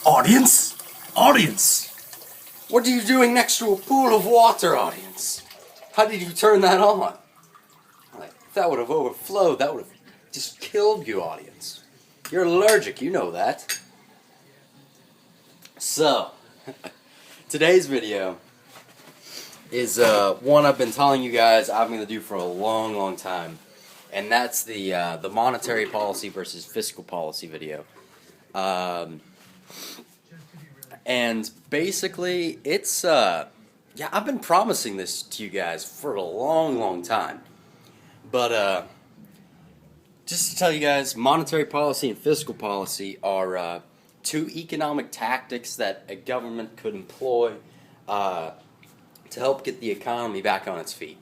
Audience? Audience! What are you doing next to a pool of water, audience? How did you turn that on? Like, if that would have overflowed, that would have just killed you, audience. You're allergic, you know that. So, today's video is one I've been telling you guys I'm going to do for a long time. And that's the monetary policy versus fiscal policy video. And basically, it's, yeah, I've been promising this to you guys for a long time. But, just to tell you guys, monetary policy and fiscal policy are two economic tactics that a government could employ to help get the economy back on its feet.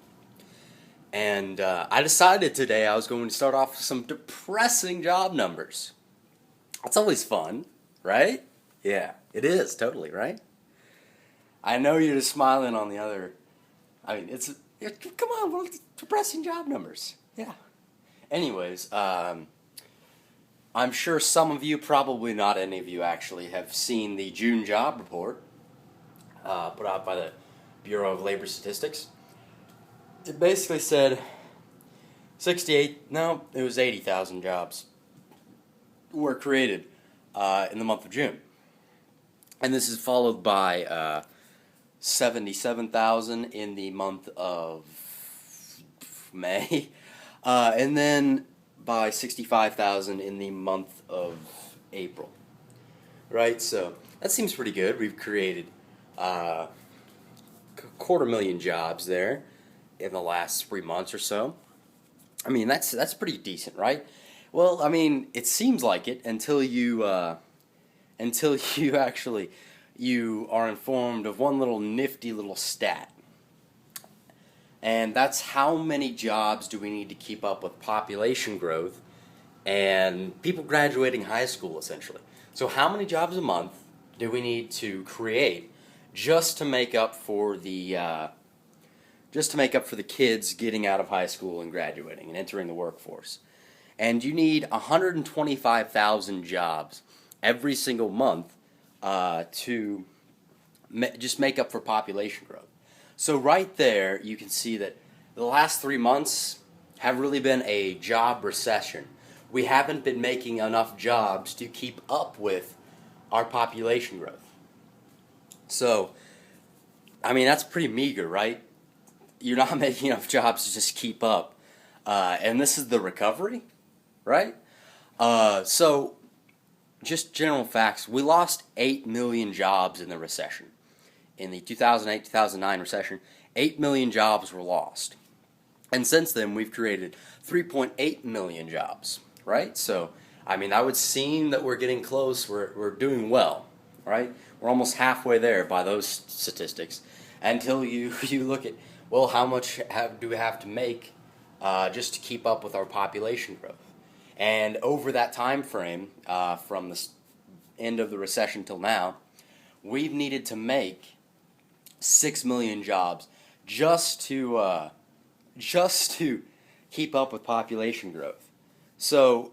And I decided today I was going to start off with some depressing job numbers. It's always fun, right? Yeah, it is, totally, right? I know you're just smiling on the other. I mean, come on, well, it's depressing job numbers. Yeah. Anyways, I'm sure some of you, probably not any of you actually, have seen the June job report put out by the Bureau of Labor Statistics. It basically said 80,000 jobs were created in the month of June. And this is followed by 77,000 in the month of May, and then by 65,000 in the month of April. Right, so that seems pretty good. We've created 250,000 jobs there in the last 3 months or so. I mean, that's pretty decent, right? Well, I mean, it seems like it until you actually are informed of one little nifty little stat. And that's how many jobs do we need to keep up with population growth and people graduating high school, essentially. So how many jobs a month do we need to create just to make up for the kids getting out of high school and graduating and entering the workforce? And you need 125,000 jobs every single month to just make up for population growth. So right there, you can see that the last 3 months have really been a job recession. We haven't been making enough jobs to keep up with our population growth. So, I mean, that's pretty meager, right? You're not making enough jobs to just keep up. And this is the recovery, right? So, just general facts. We lost 8 million jobs in the recession. In the 2008-2009 recession, 8 million jobs were lost. And since then, we've created 3.8 million jobs, right? So, I mean, that would seem that we're getting close. We're doing well, right? We're almost halfway there by those statistics. Until you look at, well, how much do we have to make just to keep up with our population growth? And over that time frame, from the end of the recession till now, we've needed to make 6 million jobs just to keep up with population growth. So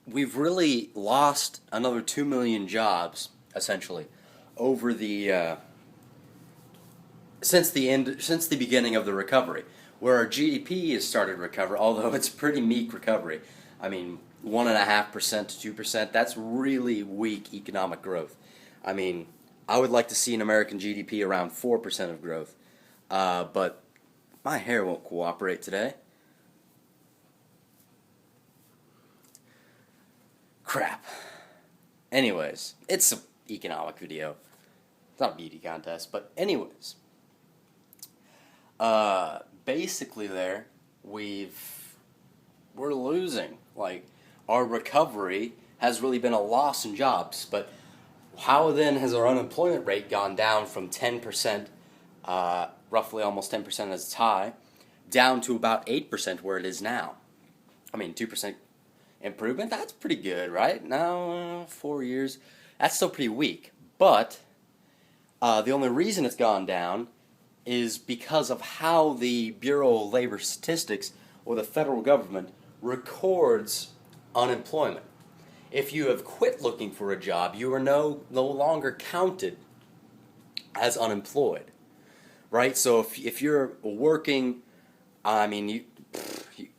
we've really lost another 2 million jobs essentially over the since the beginning of the recovery, where our GDP has started to recover, although it's pretty meek recovery. I mean, 1.5% to 2%. That's really weak economic growth. I mean, I would like to see an American GDP around 4% of growth, but my hair won't cooperate today. Crap. Anyways, it's an economic video. It's not a beauty contest, but anyways. Basically there, we're losing. Like, our recovery has really been a loss in jobs, but how then has our unemployment rate gone down from 10%, roughly almost 10% as its high, down to about 8% where it is now? I mean, 2% improvement, that's pretty good, right? Now, 4 years, that's still pretty weak. But the only reason it's gone down is because of how the Bureau of Labor Statistics, or the federal government, records unemployment. if you have quit looking for a job, you are no longer counted as unemployed, right? So if you're working, I mean,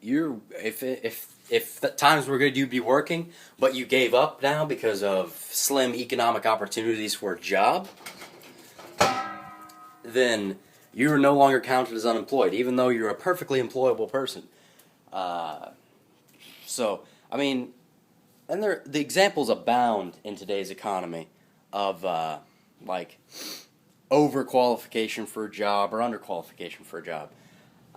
you're if the times were good, you'd be working, but you gave up now because of slim economic opportunities for a job, then you're no longer counted as unemployed, even though you're a perfectly employable person. So, I mean, and the examples abound in today's economy of like overqualification for a job or underqualification for a job.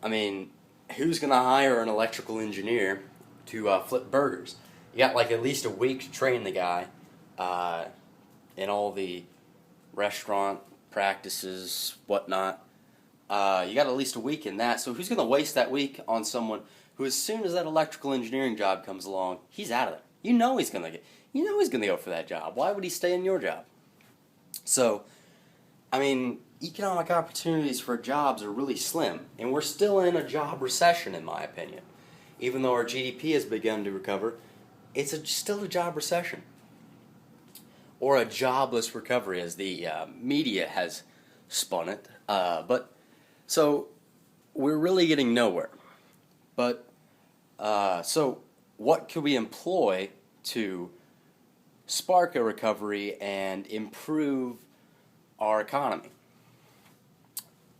I mean, who's going to hire an electrical engineer to flip burgers? You got like at least a week to train the guy in all the restaurant practices, whatnot. You got at least a week in that. So who's going to waste that week on someone who, as soon as that electrical engineering job comes along, he's out of there. You know he's going to go for that job. Why would he stay in your job? So, I mean, economic opportunities for jobs are really slim, and we're still in a job recession, in my opinion. Even though our GDP has begun to recover, it's still a job recession. Or a jobless recovery, as the media has spun it. So we're really getting nowhere. But so what could we employ to spark a recovery and improve our economy?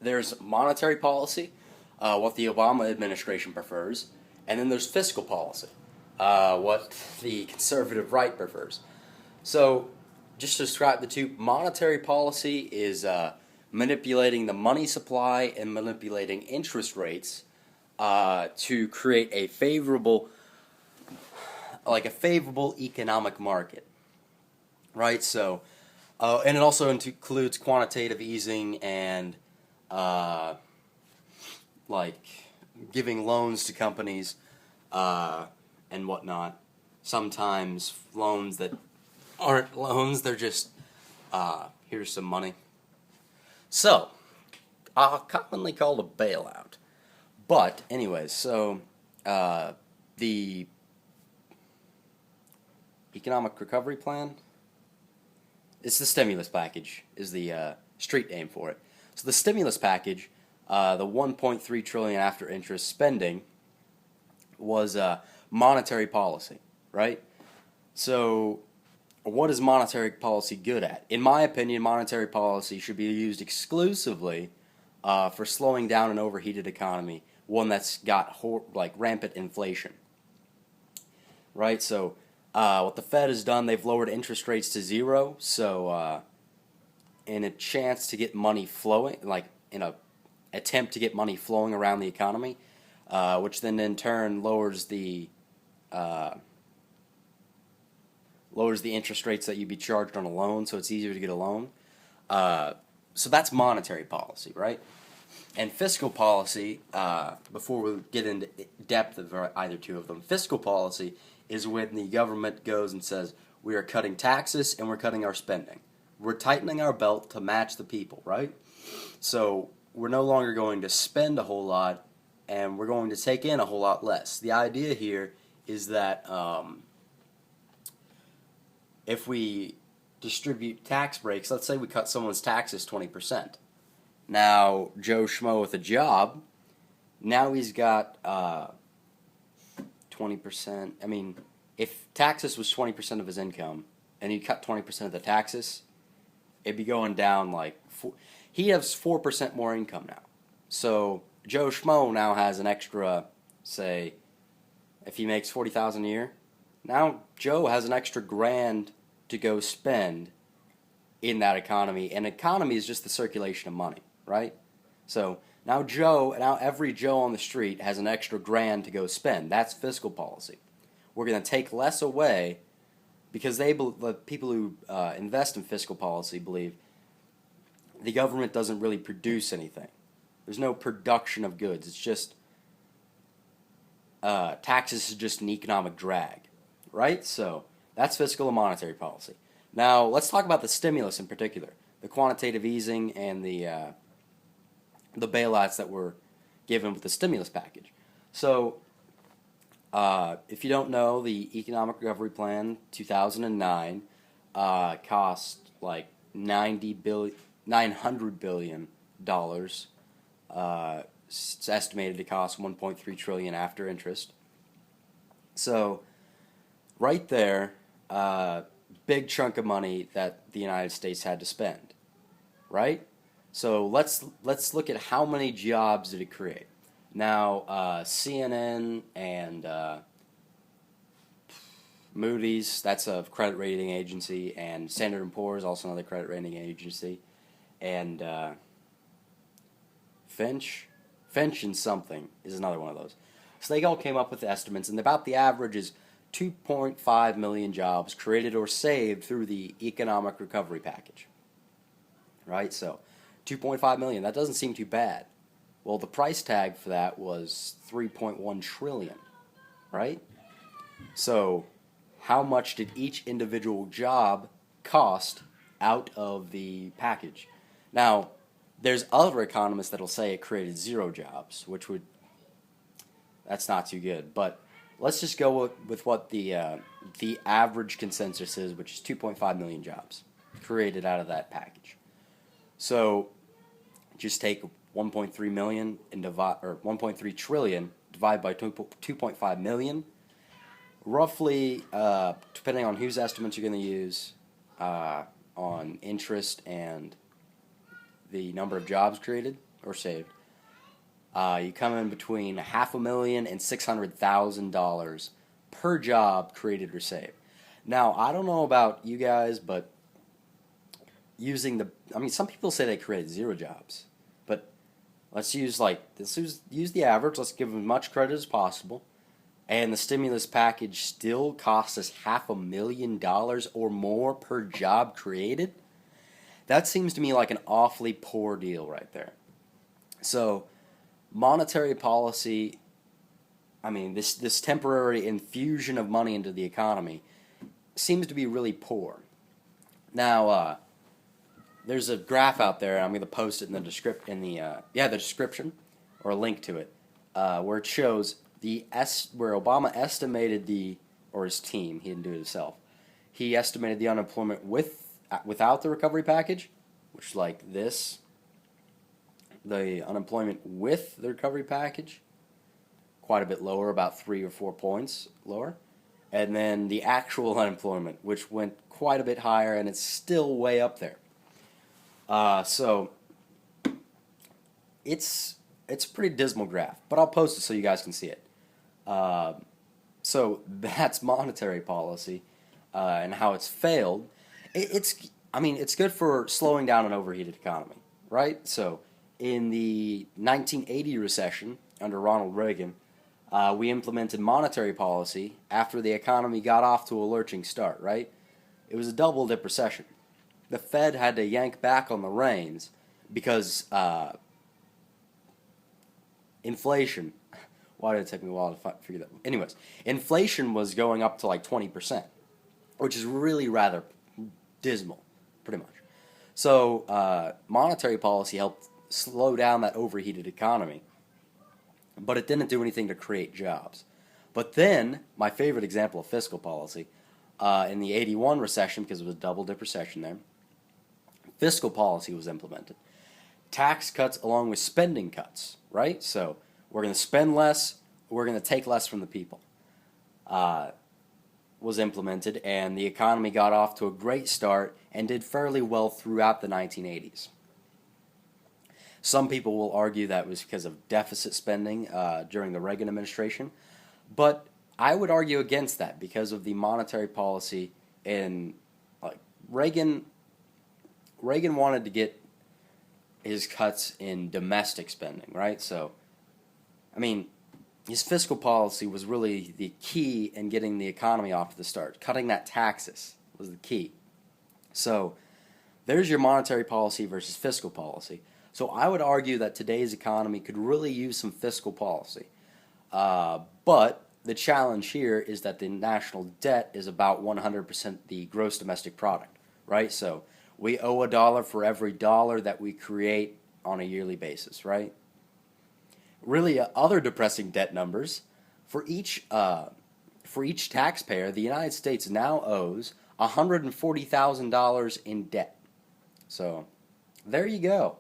There's monetary policy, what the Obama administration prefers, and then there's fiscal policy, what the conservative right prefers. So, just to describe the two, monetary policy is manipulating the money supply and manipulating interest rates to create a favorable economic market, right? So, and it also includes quantitative easing and like giving loans to companies and whatnot. Sometimes loans that aren't loans, they're just here's some money. So, commonly called a bailout. But anyways, so the economic recovery plan, it's the stimulus package is the street name for it. So the stimulus package, the 1.3 trillion after interest spending, was monetary policy, right? So what is monetary policy good at? In my opinion, monetary policy should be used exclusively for slowing down an overheated economy, one that's got rampant inflation, right? So what the Fed has done, they've lowered interest rates to zero, so in a chance to get money flowing, like in a attempt to get money flowing around the economy, which then in turn lowers the interest rates that you'd be charged on a loan, so it's easier to get a loan. So that's monetary policy, right? And fiscal policy, before we get into depth of either two of them, fiscal policy is when the government goes and says, we are cutting taxes and we're cutting our spending. We're tightening our belt to match the people, right? So we're no longer going to spend a whole lot and we're going to take in a whole lot less. The idea here is that if we distribute tax breaks, let's say we cut someone's taxes 20%. Now, Joe Schmo with a job, now he's got 20%. I mean, if taxes was 20% of his income and you cut 20% of the taxes, it'd be going down he has 4% more income now. So Joe Schmo now has an extra, say, if he makes $40,000 a year, now Joe has an extra grand to go spend in that economy. And economy is just the circulation of money, right? So now every Joe on the street has an extra grand to go spend. That's fiscal policy. We're going to take less away because the people who invest in fiscal policy believe the government doesn't really produce anything. There's no production of goods. It's just taxes is just an economic drag, right? So that's fiscal and monetary policy. Now let's talk about the stimulus in particular, the quantitative easing and the bailouts that were given with the stimulus package. So If you don't know, the Economic Recovery Plan 2009 cost like $900 billion. It's estimated to cost 1.3 trillion after interest. So right there, big chunk of money that the United States had to spend, right? So let's look at how many jobs did it create. Now, CNN and Moody's, that's a credit rating agency, and Standard & Poor's, also another credit rating agency, and Finch and something is another one of those. So they all came up with estimates, and about the average is 2.5 million jobs created or saved through the economic recovery package. Right? So 2.5 million, that doesn't seem too bad. Well, the price tag for that was 3.1 trillion, right? So how much did each individual job cost out of the package? Now, there's other economists that'll say it created 0 jobs, that's not too good. But let's just go with what the average consensus is, which is 2.5 million jobs created out of that package. So just take 1.3 million and 1.3 trillion divided by 2.5 million. Roughly, depending on whose estimates you're going to use on interest and the number of jobs created or saved, you come in between $500,000 and $600,000 per job created or saved. Now, I don't know about you guys, but some people say they created 0 jobs, but let's use the average. Let's give them as much credit as possible, and the stimulus package still costs us $500,000 or more per job created. That seems to me like an awfully poor deal right there. So, monetary policy, this temporary infusion of money into the economy seems to be really poor. Now, there's a graph out there, and I'm going to post it in the description, or a link to it, where it shows where Obama estimated or his team, he didn't do it himself, he estimated the unemployment without the recovery package, which is like this. The unemployment with the recovery package, quite a bit lower, about 3 or 4 points lower. And then the actual unemployment, which went quite a bit higher, and it's still way up there. So it's a pretty dismal graph, but I'll post it so you guys can see it. So that's monetary policy and how it's failed. It's good for slowing down an overheated economy, right? So in the 1980 recession under Ronald Reagan, we implemented monetary policy after the economy got off to a lurching start, right? It was a double-dip recession. The Fed had to yank back on the reins because inflation. Why did it take me a while to figure that? Anyways, inflation was going up to like 20%, which is really rather dismal, pretty much. So monetary policy helped slow down that overheated economy, but it didn't do anything to create jobs. But then, my favorite example of fiscal policy, in the 81 recession, because it was a double-dip recession there, fiscal policy was implemented. Tax cuts along with spending cuts, right? So we're going to spend less, we're going to take less from the people, was implemented, and the economy got off to a great start and did fairly well throughout the 1980s. Some people will argue that was because of deficit spending during the Reagan administration, but I would argue against that because of the monetary policy in Reagan wanted to get his cuts in domestic spending, right? So, his fiscal policy was really the key in getting the economy off to the start. Cutting that taxes was the key. So, there's your monetary policy versus fiscal policy. So I would argue that today's economy could really use some fiscal policy. But the challenge here is that the national debt is about 100% the gross domestic product, right? So we owe $1 for every dollar that we create on a yearly basis, right? Really, other depressing debt numbers. For each taxpayer, the United States now owes $140,000 in debt. So, there you go.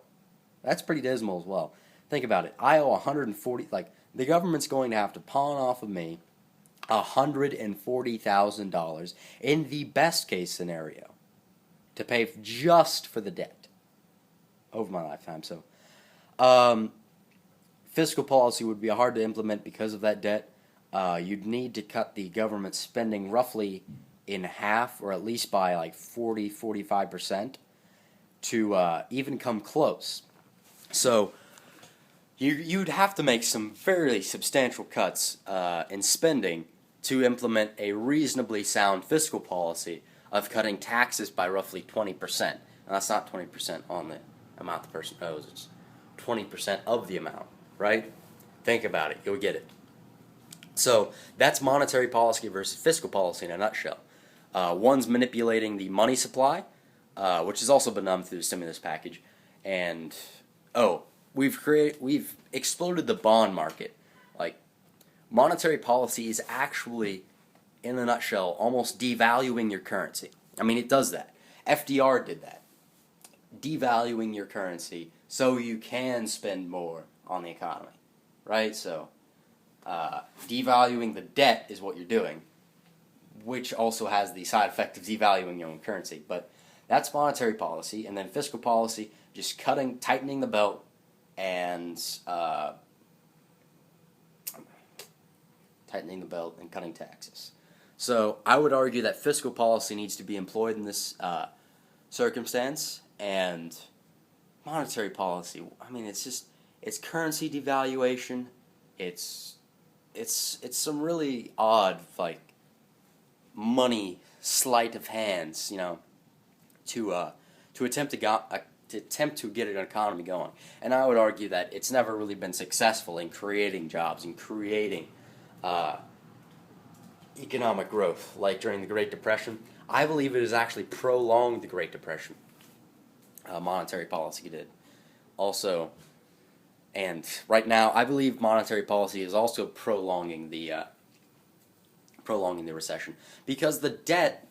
That's pretty dismal as well. Think about it. I owe 140. Like, the government's going to have to pawn off of me $140,000 in the best case scenario to pay just for the debt over my lifetime. So, fiscal policy would be hard to implement because of that debt. You'd need to cut the government spending roughly in half, or at least by like 45% to even come close. So you'd have to make some fairly substantial cuts in spending to implement a reasonably sound fiscal policy of cutting taxes by roughly 20%. And that's not 20% on the amount the person owes, it's 20% of the amount, right? Think about it, you'll get it. So that's monetary policy versus fiscal policy in a nutshell. One's manipulating the money supply, which has also been done through the stimulus package, and we've exploded the bond market. Like, monetary policy is actually, in a nutshell, almost devaluing your currency. I mean, it does that. FDR did that, devaluing your currency so you can spend more on the economy, right? So, devaluing the debt is what you're doing, which also has the side effect of devaluing your own currency. But that's monetary policy, and then fiscal policy, just tightening the belt, and cutting taxes. So I would argue that fiscal policy needs to be employed in this circumstance, and monetary policy, I mean, it's currency devaluation. It's some really odd, like, money sleight of hands, to attempt to get an economy going. And I would argue that it's never really been successful in creating jobs and creating economic growth, like during the Great Depression. I believe it has actually prolonged the Great Depression. Monetary policy did. Also, and right now, I believe monetary policy is also prolonging the recession, because the debt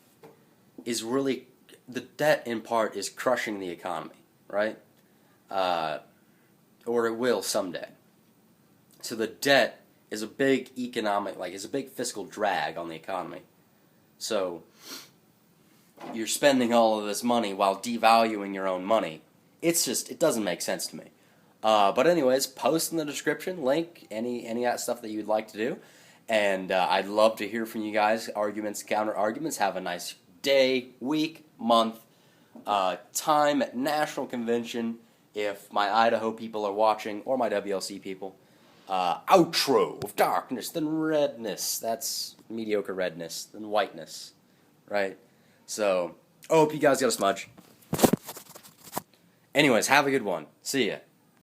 in part is crushing the economy, right? Or it will someday. So the debt is a big is a big fiscal drag on the economy. So you're spending all of this money while devaluing your own money. It doesn't make sense to me. But anyways, post in the description, link, any of that stuff that you'd like to do. And I'd love to hear from you guys, arguments, counter-arguments. Have a nice day, week, month, time at National Convention, if my Idaho people are watching, or my WLC people. Outro of darkness, then redness. That's mediocre redness, then whiteness, right? So, I hope you guys got a smudge. Anyways, have a good one. See ya.